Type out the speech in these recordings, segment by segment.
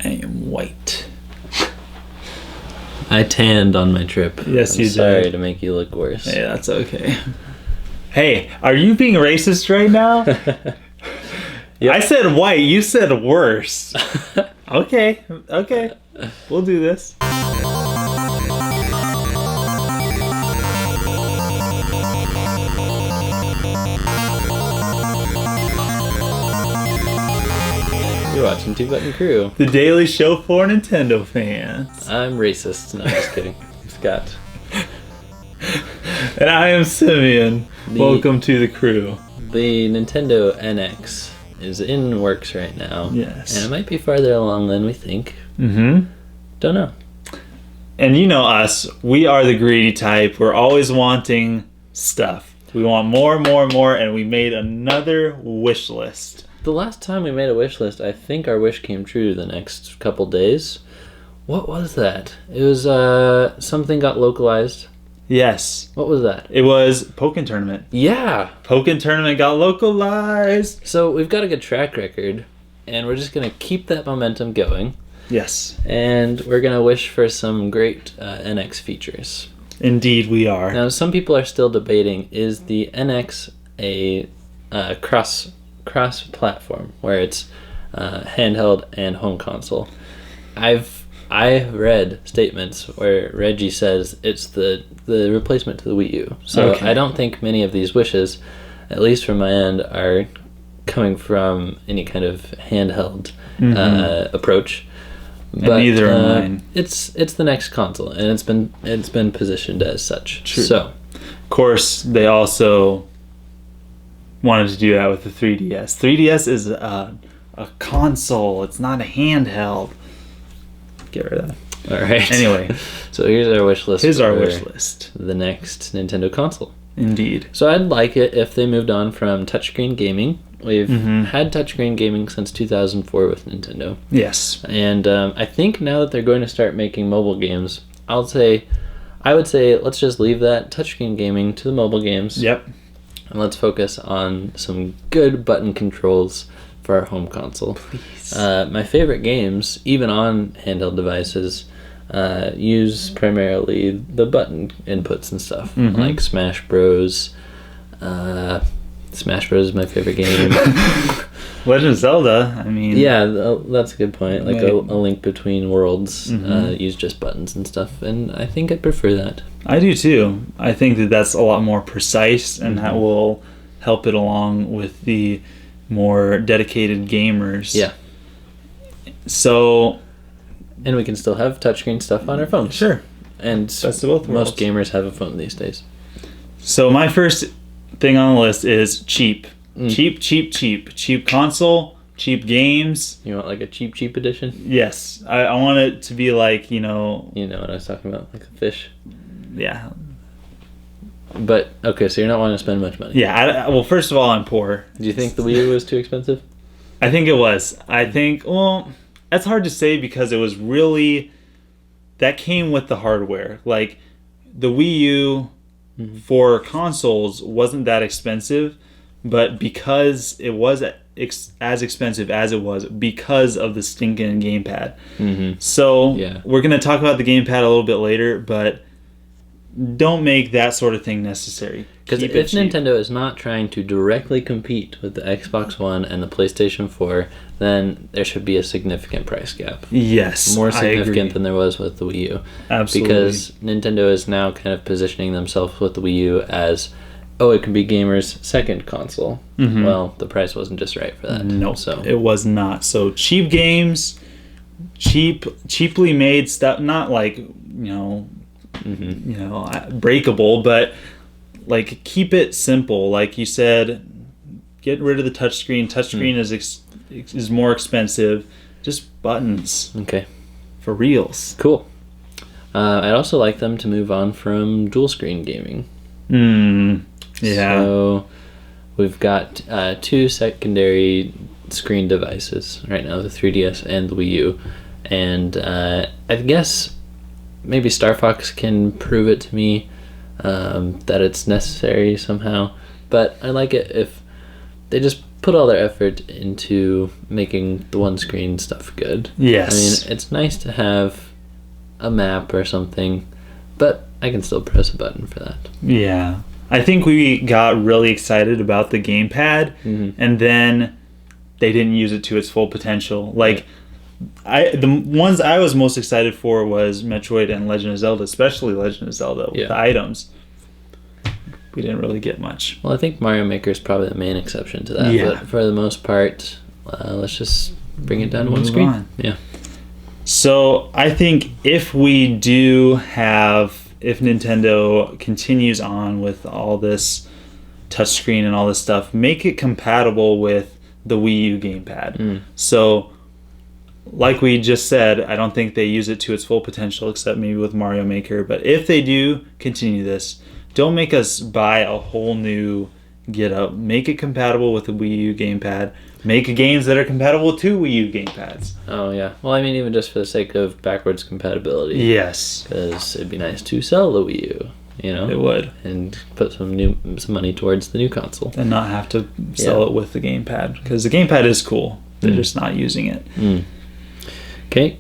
I am white. I tanned on my trip. Yes, you did. Sorry to make you look worse. Hey, that's okay. Hey, are you being racist right now? Yep. I said white, you said worse. Okay. We'll do this. You're watching Two Button Crew. The daily show for Nintendo fans. I'm racist. No, I'm just kidding. Scott. And I am Simeon. Welcome to the crew. The Nintendo NX is in works right now. Yes. And it might be farther along than we think. Mm-hmm. Don't know. And you know us. We are the greedy type. We're always wanting stuff. We want more, and we made another wish list. The last time we made a wish list, I think our wish came true the next couple days. What was that? It was something got localized. Yes. What was that? It was Pokken Tournament. Yeah. Pokken Tournament got localized. So we've got a good track record, and we're just going to keep that momentum going. Yes. And we're going to wish for some great NX features. Indeed we are. Now, some people are still debating, is the NX a cross-platform, where it's handheld and home console? I've read statements where Reggie says it's the replacement to the Wii U. So okay. I don't think many of these wishes, at least from my end, are coming from any kind of handheld approach. But neither are mine. It's the next console, and it's been positioned as such. True. So, of course, they also wanted to do that with the 3DS. 3DS is a console. It's not a handheld. Get rid of that. All right. Anyway, so here's our wish list. Here's our wish list. The next Nintendo console. Indeed. So I'd like it if they moved on from touchscreen gaming. We've had touchscreen gaming since 2004 with Nintendo. Yes. And I think now that they're going to start making mobile games, I would say let's just leave that touchscreen gaming to the mobile games. Yep. And let's focus on some good button controls for our home console. Please. My favorite games, even on handheld devices, use primarily the button inputs and stuff, like Smash Bros. Smash Bros is my favorite game. Legend of Zelda, I mean... Yeah, that's a good point. Like a Link Between Worlds use just buttons and stuff, and I think I prefer that. I do too. I think that's a lot more precise, and that will help it along with the more dedicated gamers. Yeah. So... And we can still have touchscreen stuff on our phones. Sure. And best of both worlds. Most gamers have a phone these days. So my first thing on the list is cheap. Cheap console, cheap games. You want like a cheap edition? Yes. I want it to be like, You know what I was talking about, like a fish. Yeah. But, okay, so you're not wanting to spend much money. Yeah, well, first of all, I'm poor. Do you think the Wii U was too expensive? I think it was. I think, well, that's hard to say because it was really, that came with the hardware. Like, the Wii U for consoles wasn't that expensive, but because it was as expensive as it was because of the stinking gamepad. So we're going to talk about the gamepad a little bit later, but don't make that sort of thing necessary. Because if Nintendo is not trying to directly compete with the Xbox One and the PlayStation 4, then there should be a significant price gap. Yes, more significant than there was with the Wii U. Absolutely. Because Nintendo is now kind of positioning themselves with the Wii U as, it can be gamers' second console. Well, the price wasn't just right for that. No, so it was not. So cheap games, cheaply made stuff, not like, breakable, but like keep it simple. Like you said, get rid of the touchscreen. Touchscreen is more expensive. Just buttons. Okay. For reals. Cool. I'd also like them to move on from dual screen gaming. Yeah. So we've got two secondary screen devices right now, the 3DS and the Wii U. And I guess maybe Star Fox can prove it to me that it's necessary somehow. But I like it if they just put all their effort into making the one screen stuff good. Yes. I mean, it's nice to have a map or something, but I can still press a button for that. Yeah. I think we got really excited about the gamepad, and then they didn't use it to its full potential. Like, the ones I was most excited for was Metroid and Legend of Zelda, especially Legend of Zelda with the items. We didn't really get much. Well, I think Mario Maker is probably the main exception to that, but for the most part, let's just bring it down to one screen. Yeah. So I think if Nintendo continues on with all this touchscreen and all this stuff, make it compatible with the Wii U gamepad. So, like we just said, I don't think they use it to its full potential, except maybe with Mario Maker. But if they do continue this, don't make us buy a whole new get-up. Make it compatible with the Wii U gamepad. Make games that are compatible with 2 Wii U gamepads. Oh, yeah. Well, I mean, even just for the sake of backwards compatibility. Yes. Because it'd be nice to sell the Wii U, you know? It would. And put some money towards the new console. And not have to sell it with the gamepad. Because the gamepad is cool. They're just not using it. Okay.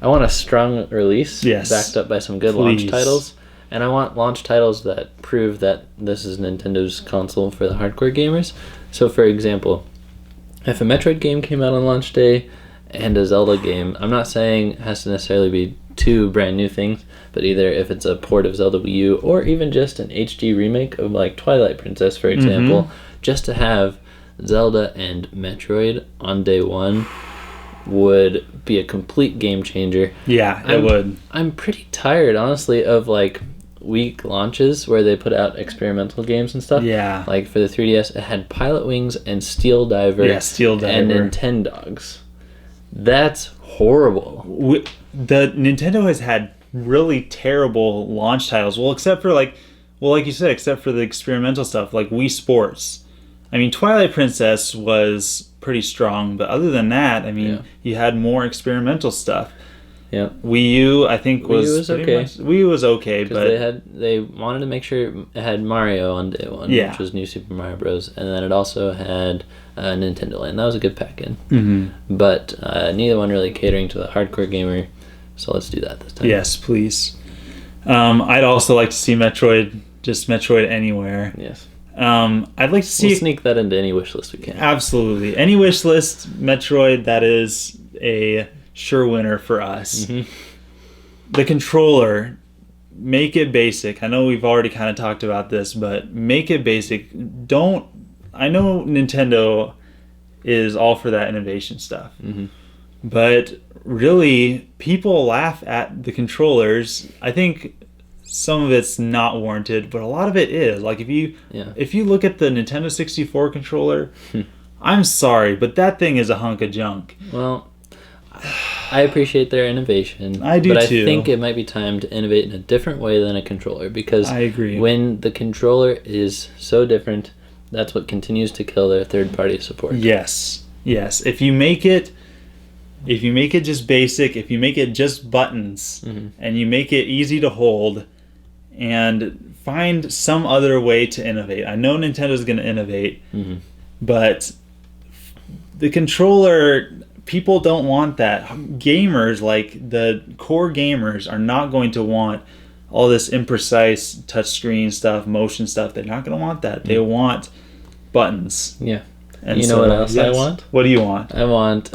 I want a strong release. Yes. Backed up by some good launch titles. And I want launch titles that prove that this is Nintendo's console for the hardcore gamers. So, for example, if a Metroid game came out on launch day and a Zelda game, I'm not saying it has to necessarily be 2 brand new things, but either if it's a port of Zelda Wii U or even just an HD remake of like Twilight Princess, for example, just to have Zelda and Metroid on day one would be a complete game changer. Yeah, it would. I'm pretty tired, honestly, of like weak launches where they put out experimental games and stuff. Yeah. Like for the 3DS, it had Pilot Wings and Steel Diver. Yeah, Steel Diver. And Nintendogs. That's horrible. The Nintendo has had really terrible launch titles. Well, except for like you said, except for the experimental stuff like Wii Sports. I mean, Twilight Princess was pretty strong, but other than that, I mean, you had more experimental stuff. Yeah. Wii U, I think, was okay. Wii U was okay, but they wanted to make sure it had Mario on day one, which was New Super Mario Bros. And then it also had Nintendo Land. That was a good pack-in. But neither one really catering to the hardcore gamer, so let's do that this time. Yes, please. I'd also like to see Metroid Anywhere. Yes. I'd like to see... We'll sneak that into any wish list we can. Absolutely. Any wish list, Metroid, that is a sure winner for us. The controller, make it basic. I know we've already kind of talked about this, but make it basic. I know Nintendo is all for that innovation stuff. But really, people laugh at the controllers. I think some of it's not warranted, but a lot of it is. Like if you look at the Nintendo 64 controller, I'm sorry, but that thing is a hunk of junk. Well, I appreciate their innovation. I do but too. I think it might be time to innovate in a different way than a controller, because I agree. When the controller is so different, that's what continues to kill their third-party support. Yes. If you make it just basic, if you make it just buttons, and you make it easy to hold, and find some other way to innovate. I know Nintendo's going to innovate, but the controller, people don't want that. Gamers, like the core gamers, are not going to want all this imprecise touchscreen stuff, motion stuff. They're not going to want that. They want buttons. Yeah. And you know what else I want? What do you want? I want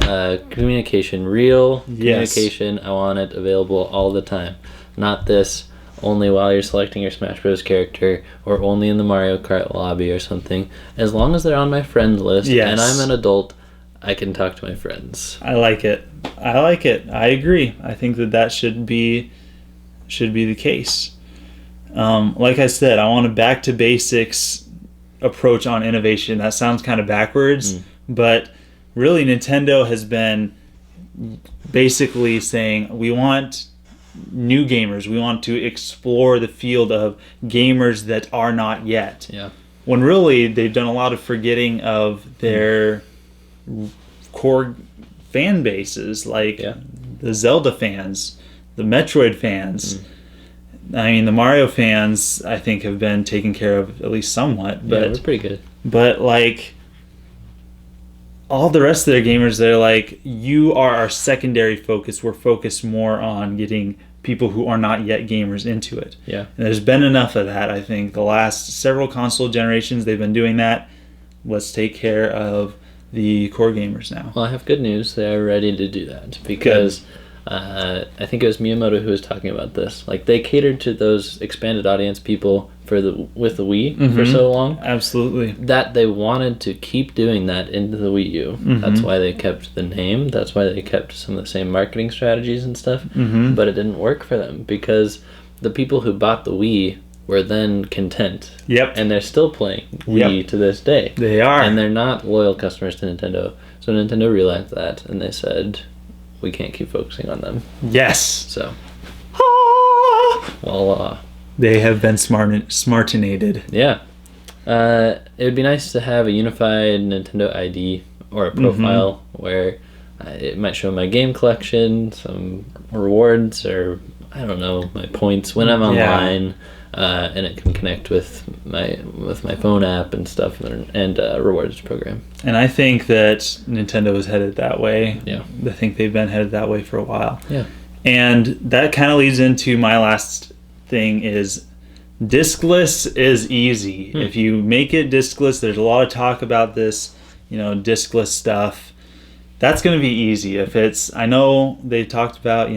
communication, real communication. I want it available all the time. Not this only while you're selecting your Smash Bros. Character or only in the Mario Kart lobby or something. As long as they're on my friends list and I'm an adult, I can talk to my friends. I like it. I agree. I think that should be the case. Like I said, I want a back to basics approach on innovation. That sounds kind of backwards, but really Nintendo has been basically saying we want new gamers. We want to explore the field of gamers that are not yet. Yeah. When really they've done a lot of forgetting of their core fan bases, like the Zelda fans, the Metroid fans. I mean, the Mario fans, I think, have been taken care of at least somewhat. But, yeah, we're pretty good. But, like, all the rest of their gamers, they're like, you are our secondary focus. We're focused more on getting people who are not yet gamers into it. Yeah. And there's been enough of that, I think. The last several console generations, they've been doing that. Let's take care of the core gamers now. Well, I have good news. They are ready to do that because I think it was Miyamoto who was talking about this. Like, they catered to those expanded audience people with the Wii for so long. Absolutely. That they wanted to keep doing that into the Wii U. That's why they kept the name. That's why they kept some of the same marketing strategies and stuff. But it didn't work for them because the people who bought the Wii were then content. Yep. And they're still playing Wii to this day. They are. And they're not loyal customers to Nintendo. So Nintendo realized that and they said, we can't keep focusing on them. Yes. So. Well, they have been smartinated. Yeah. It would be nice to have a unified Nintendo ID or a profile where it might show my game collection, some rewards, or I don't know, my points when I'm online, and it can connect with my phone app and stuff, and rewards program. And I think that Nintendo is headed that way. Yeah. I think they've been headed that way for a while. Yeah. And that kind of leads into my last thing is diskless is easy. If you make it diskless, there's a lot of talk about this, diskless stuff. That's going to be easy. I know they talked about,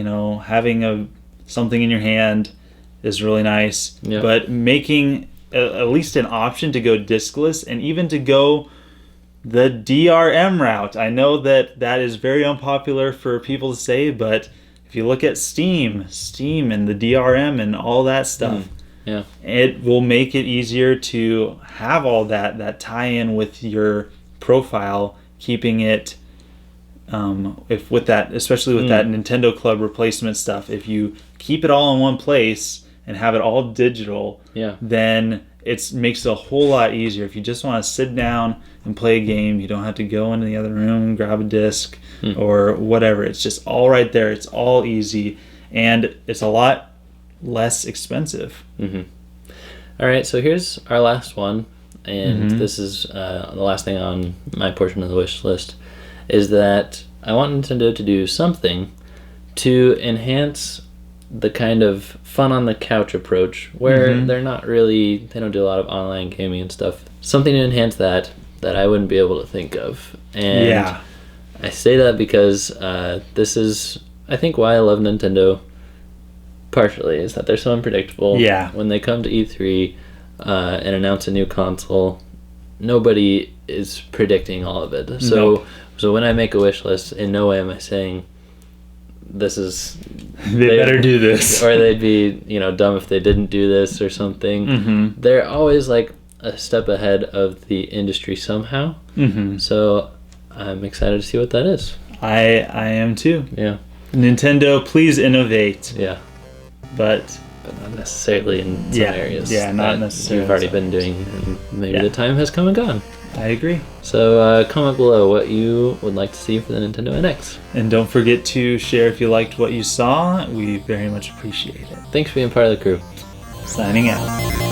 having something in your hand is really nice, but making at least an option to go diskless and even to go the DRM route. I know that is very unpopular for people to say, but if you look at Steam and the DRM and all that stuff, it will make it easier to have all that tie-in with your profile, keeping it especially with that Nintendo Club replacement stuff. If you keep it all in one place and have it all digital, then it makes it a whole lot easier. If you just want to sit down and play a game, you don't have to go into the other room and grab a disc or whatever. It's just all right there. It's all easy, and it's a lot less expensive. All right, so here's our last one, and this is the last thing on my portion of the wish list, is that I want Nintendo to do something to enhance the kind of fun on the couch approach where they don't do a lot of online gaming and stuff. Something to enhance that I wouldn't be able to think of. And I say that because this is, I think, why I love Nintendo partially, is that they're so unpredictable. When they come to E3 and announce a new console, nobody is predicting all of it. So when I make a wish list, in no way am I saying they better do this, or they'd be dumb if they didn't do this or something. They're always like a step ahead of the industry somehow. So I'm excited to see what that is. I am too. Nintendo, please innovate. But not necessarily in some areas. Not necessarily. You've already been doing, and maybe the time has come and gone. I agree. So comment below what you would like to see for the Nintendo NX. And don't forget to share if you liked what you saw. We very much appreciate it. Thanks for being part of the crew. Signing out.